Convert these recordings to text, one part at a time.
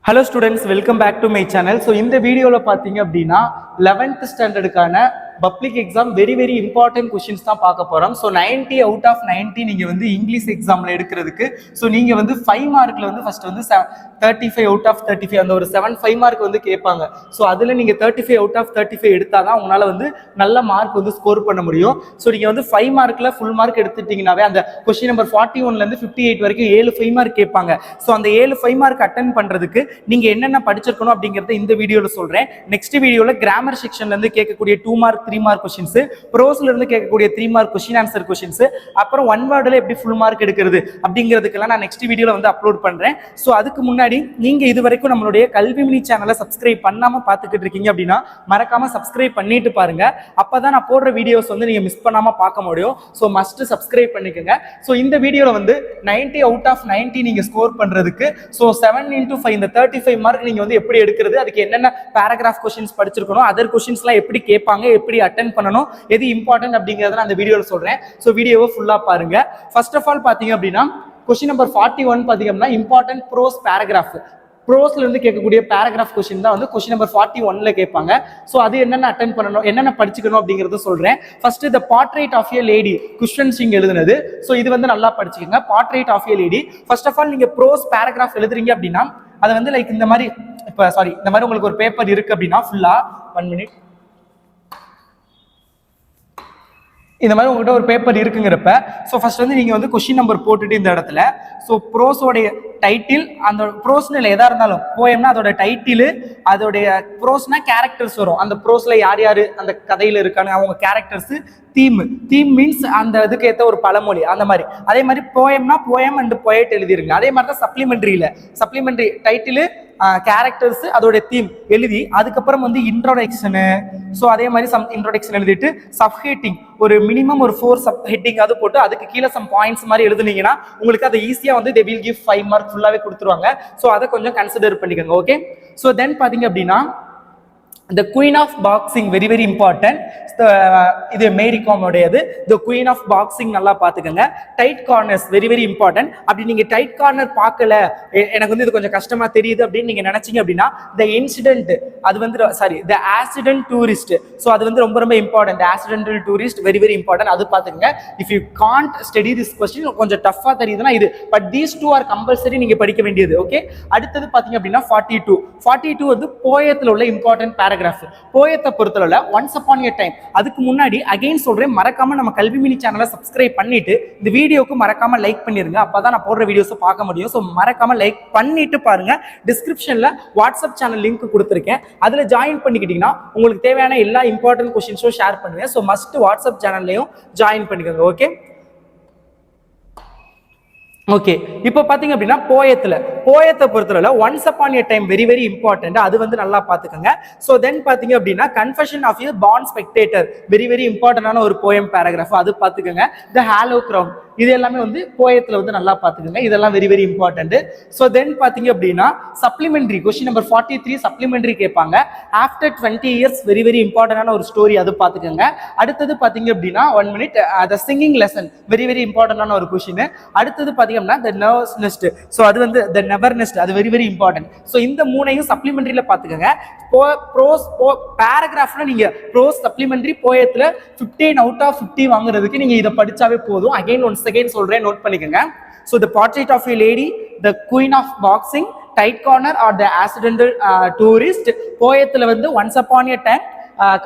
Hello students, welcome back to my channel. So in the video la pathinga appadina 11th standard கான public exam very important questions தான் பார்க்க போறோம். So 90 out of 90 நீங்க வந்து English எக்ஸாம்ல எடுக்கிறதுக்கு so நீங்க வந்து 5 மார்க்ல வந்து ஃபர்ஸ்ட் வந்து 35 அவுட் ஆஃப் 35 அந்த ஒரு 5 மார்க் வந்து கேட்பாங்க. ஸோ அதுல நீங்க 35 அவுட் ஆஃப் 35 எடுத்தாதான் உங்களால வந்து நல்ல மார்க் வந்து ஸ்கோர் பண்ண முடியும். ஸோ நீங்க வந்து 5 மார்க்ல ஃபுல் மார்க் எடுத்துட்டீங்கன்னாவே அந்த கொஸ்டின் நம்பர் 41ல இருந்து 58 வரைக்கும் 7 5 மார்க் கேட்பாங்க. ஸோ அந்த 7 5 மார்க் அட்டன் பண்றதுக்கு நீங்க என்னென்ன படிச்சிருக்கணும் அப்படிங்கறத இந்த வீடியோல சொல்றேன். நெக்ஸ்ட் வீடியோல கிராமர் செக்ஷன்ல இருந்து கேட்கக்கூடிய 2 மார்க் 3 மார்க் கொஸ்டின்ஸ், ப்ரோஸ்ல இருந்து கேட்கக்கூடிய 3 மார்க் கொஸ்டின் ஆன்சர் கொஸ்டின்ஸ், அப்புறம் ஒன் வேர்ட்ல எப்படி ஃபுல் மார்க் எடுக்கிறது அப்படிங்கிறதுக்கெல்லாம் நான் நெக்ஸ்ட் வீடியோல வந்து அப்லோட் பண்றேன். ஸோ அதுக்கு முன்னாடி நீங்க இது வரைக்கும் நம்மளுடைய கல்விமினி சேனலை சப்ஸ்கிரைப் பண்ணாம பார்த்துக்கிட்டு இருக்கீங்க அப்படின்னா மறக்காம சப்ஸ்கிரைப் பண்ணிட்டு பாருங்க. அப்பதான் நான் போடுற வீடியோஸ் வந்து நீங்க மிஸ் பண்ணாம பார்க்க முடியும். ஸோ மஸ்ட் சப்ஸ்கிரைப் பண்ணிக்கோங்க. ஸோ இந்த வீடியோல வந்து 90 அவுட் ஆஃப் 90 நீங்க ஸ்கோர் பண்றதுக்கு ஸோ 7 into 5 இந்த 35 மார்க் நீங்க வந்து எப்படி எடுக்கிறது, அதுக்கு என்னென்ன பேராகிராஃப் கொஸ்டின்ஸ் படிச்சிருக்கணும், அதர் கொஸ்டின்ஸ்லாம் எப்படி கேட்பாங்க, எப்படி அட்டென்ட் பண்ணணும், எது இம்பார்ட்டன்ட் அப்படிங்கறத நான் அந்த வீடியோல சொல்றேன். சோ வீடியோவை ஃபுல்லா பாருங்க. ஃபர்ஸ்ட் ஆஃப் ஆல் பாத்தீங்க அப்படின்னா கொஸ்டின் நம்பர் 41 பாத்தீங்க அப்படின்னா இம்பார்ட்டன்ட் ப்ரோஸ் பேராகிராஃப், ப்ரோஸ்ல இருந்து கேட்கக்கூடிய பேராகிராஃப் கொஸ்டின் தான் வந்து கொஸ்டின் நம்பர் 41ல கேட்பாங்க. சோ அது என்னென்ன அட்டென்ட் பண்ணணும், என்னென்ன படிச்சுக்கணும் அப்படிங்கறத சொல்றேன். First the portrait of a lady, Khushwant Singh எழுதுனது. சோ இது வந்து நல்லா படிச்சுக்கோங்க. Portrait of a lady. First of all நீங்க ப்ரோஸ் பேராகிராஃப் எழுதுறீங்க அப்படின்னா அது வந்து லைக் இந்த மாதிரி இந்த மாதிரி உங்களுக்கு ஒரு பேப்பர் இருக்கு அப்படின்னா ஃபுல்லா 1 minute இந்த மாதிரி உங்ககிட்ட ஒரு பேப்பர் இருக்குங்கிறப்ப ஸோ ஃபர்ஸ்ட் வந்து நீங்க வந்து கொஸ்டின் நம்பர் போட்டுட்டு இந்த இடத்துல ஸோ ப்ரோஸோடைய டைட்டில், அந்த ப்ரோஸ்ல எதா இருந்தாலும் போயம்னா அதோட டைட்டில், அதோடைய ப்ரோஸ்னா கேரக்டர்ஸ் வரும், அந்த ப்ரோஸ்ல யார் யாரு அந்த கதையில இருக்காங்க அவங்க கேரக்டர்ஸ், தீம் மீன்ஸ் அந்த இதுக்கு ஏற்ற ஒரு பழமொழி அந்த மாதிரி. அதே மாதிரி போயம்னா போயம் அண்ட் போயட் எழுதிருங்க. அதே மாதிரி தான் சப்ளிமெண்ட்ரி டைட்டில், கேரக்டர்ஸ், அதோட தீம் எழுதி அதுக்கப்புறம் வந்து இன்ட்ரோடக்ஷனு, ஸோ அதே மாதிரி சம் இன்ட்ரோடக்ஷன் எழுதிட்டு சப் ஹெட்டிங் ஒரு மினிமம் ஒரு 4 சப் ஹெட்டிங் அது போட்டு அதுக்கு கீழே சம் பாயிண்ட்ஸ் மாதிரி எழுதுனீங்கன்னா உங்களுக்கு அதை ஈஸியா வந்து they will give 5 மார்க் ஃபுல்லாவே கொடுத்துருவாங்க. ஸோ அதை கொஞ்சம் கன்சிடர் பண்ணிக்கோங்க. ஓகே. ஸோ தென் பாத்தீங்க அப்படின்னா the queen of boxing very important. இது மேரி காம் உடையது. the queen of boxing நல்லா பாத்துக்கங்க. Tight corners very important. அப்படி நீங்க டைட் கார்னர் பார்க்கல, எனக்கு வந்து இது கொஞ்சம் கஷ்டமா தெரியுது அப்படின்னு நீங்க நினைச்சீங்க அப்படின்னா the incident அது வந்து the accident tourist, so அது வந்து ரொம்ப important. the accidental tourist very important. அது பாத்துக்கங்க. if you can't study this question கொஞ்சம் டஃப்பா தெரியுதுன்னா இது, but these two are compulsory நீங்க படிக்க வேண்டியது. ஓகே. அடுத்தது பாத்தீங்க அப்படின்னா 42 வந்து போயத்துல உள்ள இம்பார்ட்டன்ட் பேராகிராஃப். போயத்தை பொறுத்தளவுல ஒன்ஸ் அப்பான் எ டைம், அதுக்கு முன்னாடி அகைன் சொல்றேன், மறக்காம நம்ம கல்விமினி சேனலை சப்ஸ்கிரைப் பண்ணிட்டு இந்த வீடியோக்கு மறக்காம லைக் பண்ணிருங்க. அப்பதான் நான் போடுற வீடியோஸ் பார்க்க முடியும். ஸோ மறக்காம லைக் பண்ணிட்டு பாருங்க. டிஸ்கிரிப்ஷன்ல வாட்ஸ்அப் சேனல் லிங்க் கொடுத்துருக்கேன், அதுல ஜாயின் பண்ணிக்கிட்டீங்கன்னா உங்களுக்கு தேவையான எல்லா இம்பார்ட்டன்ட் கொஸ்டின்ஸும் ஷேர் பண்ணுவேன். ஸோ மஸ்ட் வாட்ஸ்அப் சேனல்லையும் ஜாயின் பண்ணிக்கோங்க. ஓகே. ஓகே. இப்போ பாத்தீங்க அப்படின்னா போயத்தை பொறுத்தவரை once upon a time very important. அது வந்து நல்லா பாத்துக்கோங்க. சோ தென் பாத்தீங்க அப்படின்னா confession of a born spectator very இம்பார்ட்டன்டான ஒரு போயம் பேராகிராஃப், அது பாத்துக்கோங்க. தி ஹாலோ கிரவுன், இது எல்லாமே வந்து போயத்துல வந்து நல்லா பாத்துக்கோங்க. இதெல்லாம் வெரி இம்பார்ட்டன்ட். சோ தென் பாத்தீங்க அப்படின்னா சப்ளிமெண்டரி கொஸ்டின் நம்பர் 43 சப்ளிமெண்டரி கேட்பாங்க. ஆஃப்டர் 20 இயர்ஸ் வெரி இம்பார்ட்டன்டான ஒரு ஸ்டோரி, அது பாத்துக்கோங்க. அடுத்தது பாத்தீங்க அப்படின்னா 1 minute தி சிங்கிங் லெசன் வெரி இம்பார்ட்டன்டான ஒரு கொஸ்டின். அடுத்தது பாத்தீங்கன்னா தி நர்வ்ஸ் நெஸ்ட், சோ அது வந்து தி நெவர் நெஸ்ட், அது வெரி இம்பார்ட்டன்ட். சோ இந்த மூணையும் சப்ளிமெண்டரியில பாத்துக்கோங்க. ப்ரோஸ் பேராகிராஃப்ல நீங்க ப்ரோஸ் சப்ளிமெண்டரி போயத்துல 15 அவுட் ஆஃப் 50 வாங்குறதுக்கு நீங்க இதை படிச்சாவே போதும். அகைன் ஒன்ஸ் அகைன் சொல்றேன், நோட் பண்ணிக்கோங்க. So the portrait of a lady, the queen of boxing, tight corner or the accidental tourist, போயத்துல வந்து once upon a time,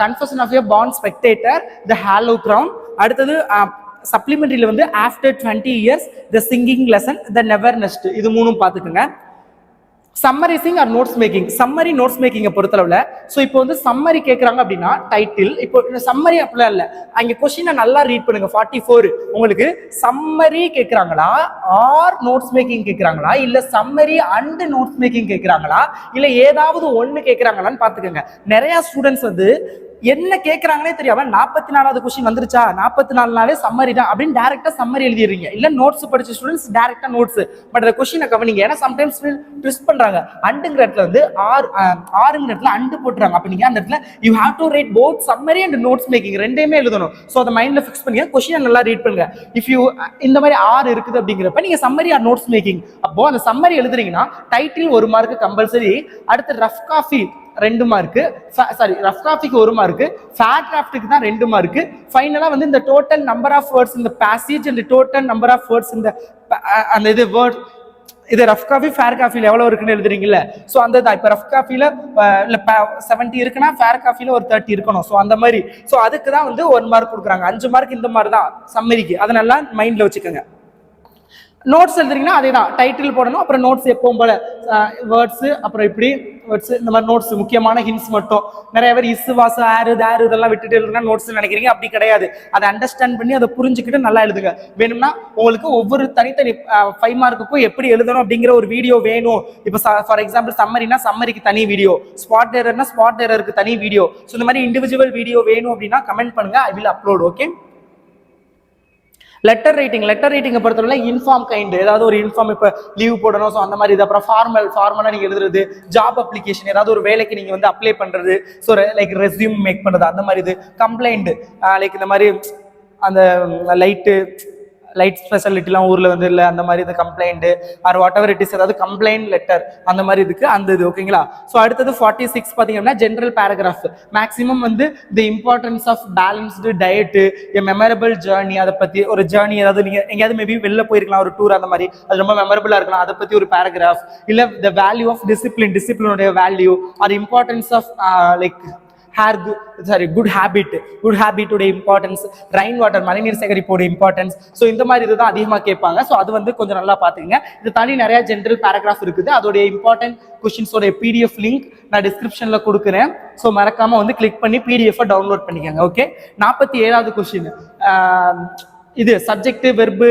confession of a born spectator, the hollow crown. அடுத்தது சப்ளிமெண்டரியில வந்து after 20 years, the singing lesson, the never nest, இது மூணும் பாத்துக்கோங்க. Summarising or notes making, summary notes மேக்கிங்கை பொறுத்தளவுல so இப்போ வந்து சம்மரி கேட்குறாங்க அப்படின்னா டைட்டில், இப்போ சம்மரி அப்படிலாம் இல்லை, அங்கே கொஸ்டினை நல்லா ரீட் பண்ணுங்க. 44 உங்களுக்கு சம்மரி கேட்குறாங்களா ஆர் நோட்ஸ் மேக்கிங் கேட்குறாங்களா, இல்லை சம்மரி அண்ட் நோட்ஸ் மேக்கிங் கேட்குறாங்களா, இல்லை ஏதாவது ஒன்று கேட்குறாங்களான்னு பார்த்துக்கோங்க. நிறைய ஸ்டூடெண்ட்ஸ் வந்து என்ன கேட்கறாங்கன்னே தெரியாம 44வது கொஸ்டின் வந்துருச்சா, 44 நாளே சம்மரி தான் அப்படின்னு டைரக்டா சம்மரி எழுதிடுறீங்க. இல்ல நோட்ஸ் படிச்ச ஸ்டூடெண்ட்ஸ் டைரக்டா நோட்ஸ். பட் அந்த கொஸ்டினை கவனிங்க. ஏன்னா சம்டைம்ஸ் ட்விஸ்ட் பண்றாங்க. அண்டுங்கிற இடத்துல வந்து ஆறுங்கிற இடத்துல அண்டு போட்டுறாங்க. அப்ப நீங்க அந்த இடத்துல you have to right both summary and notes making ரெண்டையுமே எழுதணும். ஸோ அதை மைண்ட்ல ஃபிக்ஸ் பண்ணி கொஸ்டினை நல்லா ரீட் பண்ணுங்க. இஃப் யூ இந்த மாதிரி ஆறு இருக்குது அப்படிங்கிறப்ப நீங்க சம்மரி ஆர் நோட்ஸ் மேக்கிங். அப்போ அந்த சம்மரி எழுதுறீங்கன்னா டைட்டில் 1 மார்க் கம்பல்சரி. அடுத்து rough copy 2 mark, sorry rough காஃபிக்கு 1 மார்க்கு, பேராகிராஃப்க்கு தான் 2 மார்க்கு. ஃபைனலா வந்து இந்த டோட்டல் நம்பர் ஆஃப் வேர்ட்ஸ் இந்த passage and total number of words இந்த அந்த இது வேர்ட் இது ரஃப் காஃபி ஃபேர் காஃபில எவ்வளவு இருக்குன்னு எழுதுறீங்கல்ல. ஸோ அந்த தான் இப்போ ரஃப் காஃபில இல்ல 70 இருக்குன்னா ஃபேர் காஃபில ஒரு 30 இருக்கணும். ஸோ அந்த மாதிரி. ஸோ அதுக்கு தான் வந்து 1 மார்க் கொடுக்குறாங்க. 5 மார்க் இந்த மாதிரி தான் சம்மரிக்கு. அதை நல்லா மைண்ட்ல வச்சுக்கோங்க. நோட்ஸ் எழுதுறீங்கன்னா அதே தான், டைட்டில் போடணும். அப்புறம் நோட்ஸ் எப்பவும் போல வேர்ட்ஸ், அப்புறம் இப்படி வேர்ட்ஸ் இந்த மாதிரி நோட்ஸ் முக்கியமான ஹிண்ட்ஸ் மட்டும். நிறைய பேர் இஸ் வாசு ஆறு தேரு இதெல்லாம் விட்டுட்டு எழுதுனா நோட்ஸ் நினைக்கிறீங்க. அப்படி கிடையாது. அதை அண்டர்ஸ்டாண்ட் பண்ணி அதை புரிஞ்சுக்கிட்டு நல்லா எழுதுங்க. வேணும்னா உங்களுக்கு ஒவ்வொரு தனித்தனி 5 மார்க்குக்கும் எப்படி எழுதணும் அப்படிங்கிற ஒரு வீடியோ வேணும். இப்போ ஃபார் எக்ஸாம்பிள் சம்மரினா சம்மரிக்கு தனி வீடியோ, ஸ்பாட் எரர்னா ஸ்பாட் எரருக்கு தனி வீடியோ. ஸோ இந்த மாதிரி இண்டிவிஜுவல் வீடியோ வேணும் அப்படின்னா கமெண்ட் பண்ணுங்க. I will upload. Okay. Letter ரைட்டிங்கை பொறுத்தவரை இன்ஃபார்ம் கைண்ட், ஏதாவது ஒரு இன்ஃபார்ம் இப்போ லீவ் போடணும். ஸோ அந்த மாதிரி இது. அப்புறம் ஃபார்மலாக நீங்கள் எழுதுறது, ஜாப் அப்ளிகேஷன் ஏதாவது ஒரு வேலைக்கு நீங்கள் வந்து அப்ளை பண்ணுறது, ஸோ லைக் ரெஸ்யூம் மேக் பண்ணுறது அந்த மாதிரி இது. கம்ப்ளைண்ட் லைக் இந்த மாதிரி அந்த லைட் ஸ்பெஷாலிட்டிலாம் ஊரில் வந்து இல்லை அந்த மாதிரி இது complaint or whatever it is இஸ், ஏதாவது கம்ப்ளைண்ட் லெட்டர் அந்த மாதிரி இதுக்கு அந்த இது. ஓகேங்களா. ஸோ அடுத்தது 46 பார்த்தீங்கன்னா ஜென்ரல் பேராகிராஃப். மேக்ஸிமம் வந்து the importance of balanced diet, a memorable journey, அதை பற்றி ஒரு ஜேர்னி ஏதாவது நீங்கள் எங்கேயாவது மேபி வெளில போயிருக்கலாம் ஒரு டூர் அந்த மாதிரி, அது ரொம்ப மெமரபிளாக இருக்கலாம், அதை பற்றி ஒரு பேராகிராஃப். இல்லை த வேல்யூ ஆஃப் டிசிப்ளினுடைய வேல்யூ, அது இம்பார்ட்டன்ஸ் ஆஃப் லைக் குட் ஹேபிட்டோட இம்பார்ட்டன்ஸ், ரெயின் வாட்டர் மழைநீர் சேகரிப்போட இம்பார்ட்டன்ஸ். ஸோ இந்த மாதிரி இதுதான் அதிகமாக கேட்பாங்க. ஸோ அது வந்து கொஞ்சம் நல்லா பார்த்துக்கங்க. இது தாண்டி நிறைய ஜென்ரல் பேராகிராஃப் இருக்குது. அதோடைய இம்பார்ட்டன்ட் கொஸ்டின்ஸோட பிடிஎஃப் லிங்க் நான் டிஸ்கிரிப்ஷன்ல கொடுக்குறேன். ஸோ மறக்காம வந்து கிளிக் பண்ணி பிடிஎஃப் டவுன்லோட் பண்ணிக்கோங்க. ஓகே. 47வது கொஸ்டின் இது சப்ஜெக்ட் வெர்பு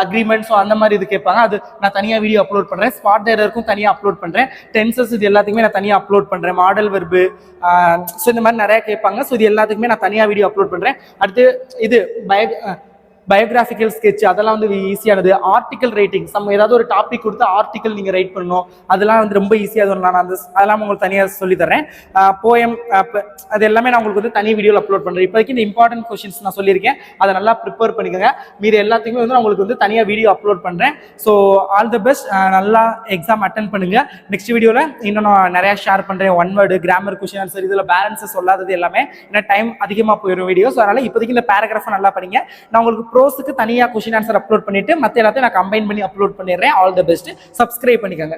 அக்ரிமெண்ட். ஸோ அந்த மாதிரி இது கேட்பாங்க. அது நான் தனியாக வீடியோ அப்லோட் பண்ணுறேன். ஸ்பாட் எரருக்கும் தனியாக அப்லோட் பண்ணுறேன். டென்சஸ் இது எல்லாத்துக்குமே நான் தனியாக அப்லோட் பண்ணுறேன். மாடல் வெர்பு ஸோ இந்த மாதிரி நிறைய கேட்பாங்க. ஸோ இது எல்லாத்துக்குமே நான் தனியாக வீடியோ அப்லோட் பண்ணுறேன். அடுத்து இது பயோகிராஃபிக்கல் ஸ்கெட்ச், அதெல்லாம் வந்து ஈஸியானது. ஆர்டிக்கல் ரைட்டிங், ஏதாவது ஒரு டாபிக் கொடுத்து ஆர்டிக்கல் நீங்கள் ரைட் பண்ணணும், அதெல்லாம் வந்து ரொம்ப ஈஸியாக நான் அதெல்லாம் உங்களுக்கு தனியாக சொல்லி தரேன். போயம் அது எல்லாமே நான் உங்களுக்கு வந்து தனி வீடியோவில் அப்லோட் பண்ணுறேன். இப்போதைக்கு இந்த இம்பார்ட்டன்ட் கொஸ்டின்ஸ் நான் சொல்லியிருக்கேன், அதை நல்லா ப்ரிப்பேர் பண்ணிக்கோங்க. மீது எல்லாத்துக்குமே வந்து நான் உங்களுக்கு வந்து தனியாக வீடியோ அப்லோட் பண்ணுறேன். So all the best. நல்லா எக்ஸாம் அட்டன் பண்ணுங்க. நெக்ஸ்ட் வீடியோவில் இன்னும் நான் நிறையா ஷேர் பண்ணுறேன். One word, grammar, question answer, இதில் பேலன்ஸஸ் சொல்லாதது எல்லாமே. ஏன்னா டைம் அதிகமாக போயிடும் வீடியோ. ஸோ அதனால் இப்போதைக்கு இந்த பேராகிராஃபை நல்லா படிங்க. நான் உங்களுக்கு ப்ரோஸுக்கு தனியாக கொஸ்டின் ஆன்சர் அப்லோட் பண்ணிட்டு மற்ற எல்லாத்தையும் நான் கம்பைன் பண்ணி அப்லோட் பண்ணிடுறேன். All the best. சப்ஸ்கிரைப் பண்ணிக்கோங்க.